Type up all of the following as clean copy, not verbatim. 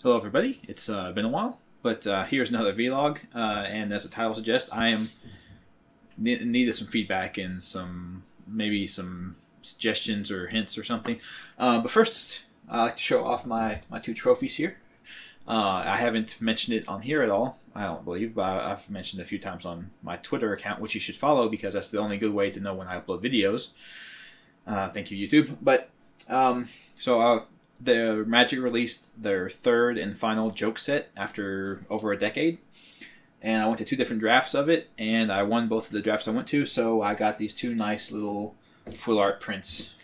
Hello everybody, it's been a while, but here's another vlog, and as the title suggests, I am in need of some feedback and maybe some suggestions or hints or something. But first, I like to show off my two trophies here. I haven't mentioned it on here at all, I don't believe, but I've mentioned it a few times on my Twitter account, which you should follow because that's the only good way to know when I upload videos. Thank you, YouTube. But, the Magic released their third and final joke set after over a decade. And I went to two different drafts of it, and I won both of the drafts I went to, so I got these two nice little full art prints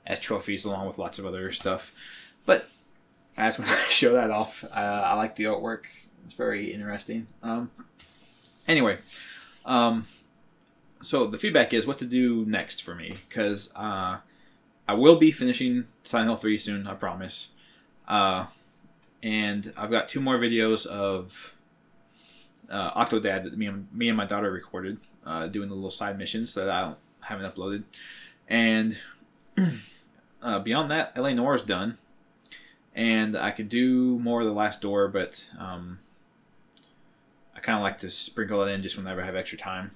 as trophies along with lots of other stuff. But as when I show that off, I like the artwork. It's very interesting. Anyway, so the feedback is what to do next for me, because I will be finishing Silent Hill 3 soon, I promise. And I've got two more videos of Octodad that me and my daughter recorded, doing the little side missions that I haven't uploaded. And beyond that, LA Noir's done. And I could do more of The Last Door, but I kind of like to sprinkle it in just whenever I have extra time.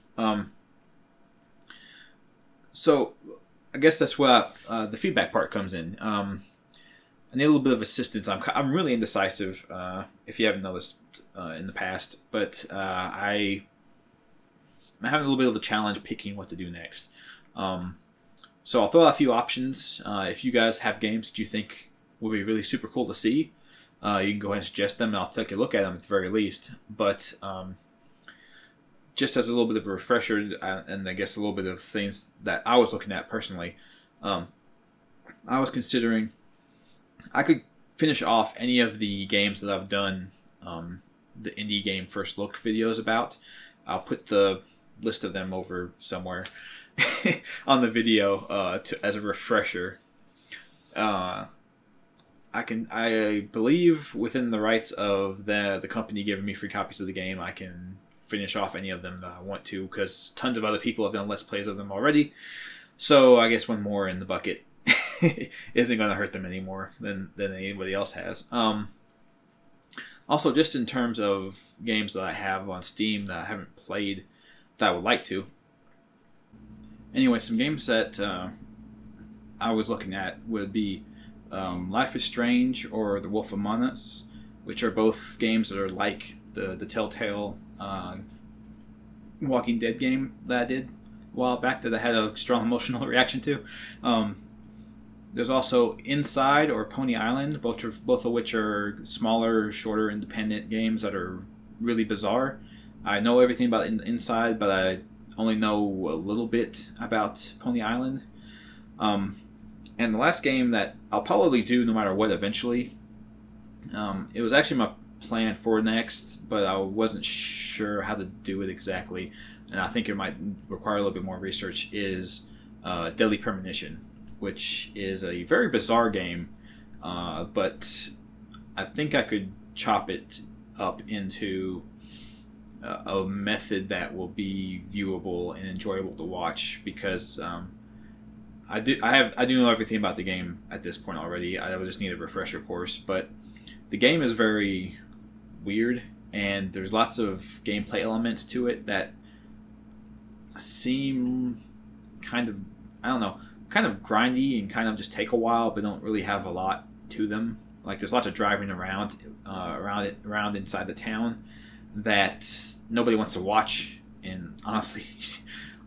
So I guess that's where the feedback part comes in. I need a little bit of assistance. I'm really indecisive, if you haven't noticed in the past, but I'm having a little bit of a challenge picking what to do next. So I'll throw out a few options. If you guys have games that you think would be really super cool to see, you can go ahead and suggest them, and I'll take a look at them at the very least. But just as a little bit of a refresher, and I guess a little bit of things that I was looking at personally, I was considering I could finish off any of the games that I've done the indie game first look videos about. I'll put the list of them over somewhere on the video as a refresher. I believe within the rights of the company giving me free copies of the game, I can finish off any of them that I want to, because tons of other people have done Let's Plays of them already. So I guess one more in the bucket isn't going to hurt them any more than anybody else has. Also, just in terms of games that I have on Steam that I haven't played that I would like to. Anyway, some games that I was looking at would be Life is Strange or The Wolf Among Us, which are both games that are like the Telltale Walking Dead game that I did a while back that I had a strong emotional reaction to. There's also Inside or Pony Island, both of which are smaller, shorter, independent games that are really bizarre. I know everything about Inside, but I only know a little bit about Pony Island. And the last game that I'll probably do no matter what eventually, it was actually my plan for next, but I wasn't sure how to do it exactly, and I think it might require a little bit more research, is Deadly Premonition, which is a very bizarre game, but I think I could chop it up into a method that will be viewable and enjoyable to watch, because I do know everything about the game at this point already. I would just need a refresher course, but the game is very weird, and there's lots of gameplay elements to it that seem kind of, I don't know, kind of grindy and kind of just take a while, but don't really have a lot to them. Like, there's lots of driving around inside the town that nobody wants to watch, and honestly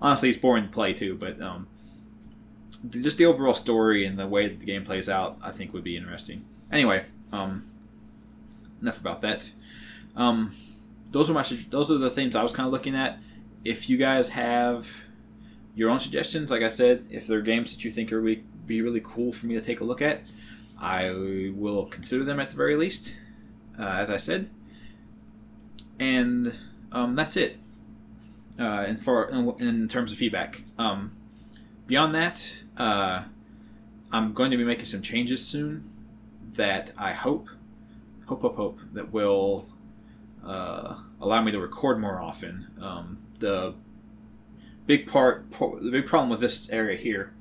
it's boring to play too. But just the overall story and the way that the game plays out, I think would be interesting. Anyway, enough about that. Those are the things I was kind of looking at. If you guys have your own suggestions, like I said, if there are games that you think are be really cool for me to take a look at, I will consider them at the very least, as I said. And that's it. In terms of feedback. Beyond that, I'm going to be making some changes soon that I hope that will allow me to record more often. The big problem with this area here,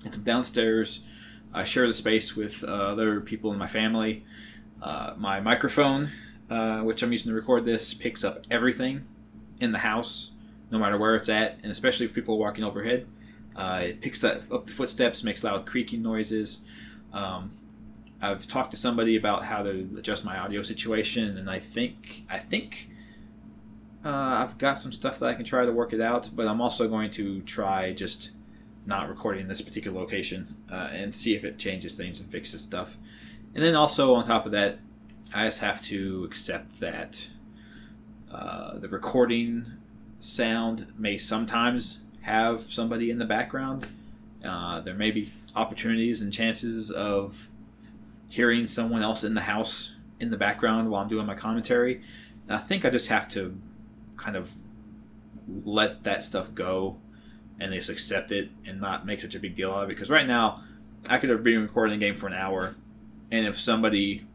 it's downstairs. I share the space with other people in my family, My microphone, which I'm using to record this, picks up everything in the house, no matter where it's at, and especially if people are walking overhead. It picks up the footsteps, makes loud creaking noises. I've talked to somebody about how to adjust my audio situation, and I think I've got some stuff that I can try to work it out, but I'm also going to try just not recording in this particular location and see if it changes things and fixes stuff. And then also on top of that, I just have to accept that the recording sound may sometimes have somebody in the background. There may be opportunities and chances of hearing someone else in the house in the background while I'm doing my commentary. And I think I just have to kind of let that stuff go and just accept it and not make such a big deal out of it. Because right now, I could have been recording a game for an hour, and if somebody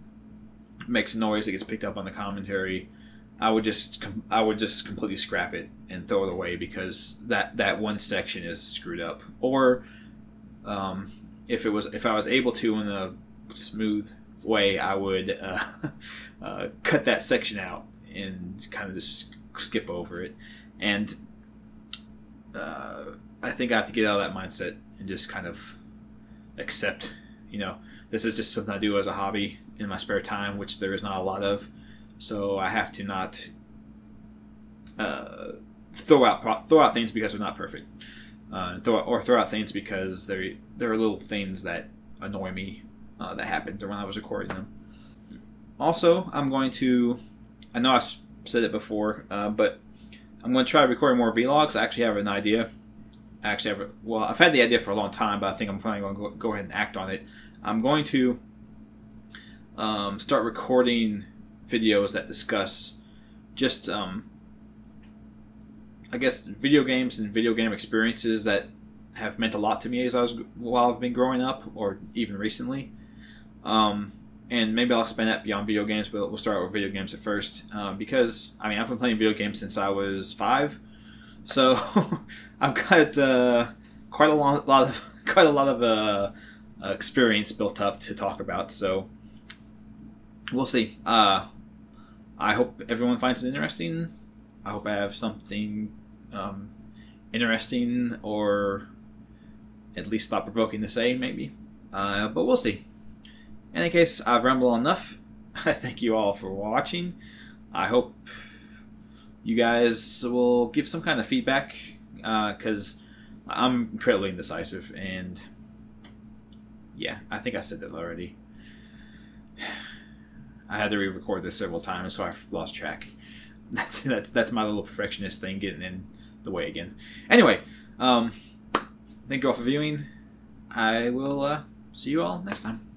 makes a noise that gets picked up on the commentary, I would just completely scrap it and throw it away because that one section is screwed up. Or if I was able to in a smooth way, I would cut that section out and kind of just skip over it. And I think I have to get out of that mindset and just kind of accept, this is just something I do as a hobby in my spare time, which there is not a lot of. So I have to not throw out things because they're not perfect, throw out things because there are little things that annoy me that happened when I was recording them. Also, I'm going to, I know I said it before, but I'm going to try recording more vlogs. I actually have an idea. I've had the idea for a long time, but I think I'm finally going to go ahead and act on it. I'm going to start recording videos that discuss just, I guess, video games and video game experiences that have meant a lot to me while I've been growing up, or even recently. And maybe I'll expand that beyond video games, but we'll start out with video games at first, because I've been playing video games since I was 5, so I've got quite a lot of experience built up to talk about. So we'll see. I hope everyone finds it interesting. I hope I have something interesting or at least thought-provoking to say, maybe. But we'll see. In any case, I've rambled enough. I thank you all for watching. I hope you guys will give some kind of feedback, because I'm incredibly indecisive, and yeah, I think I said that already. I had to re-record this several times, so I've lost track. That's my little perfectionist thing getting in the way again. Anyway, thank you all for viewing. I will see you all next time.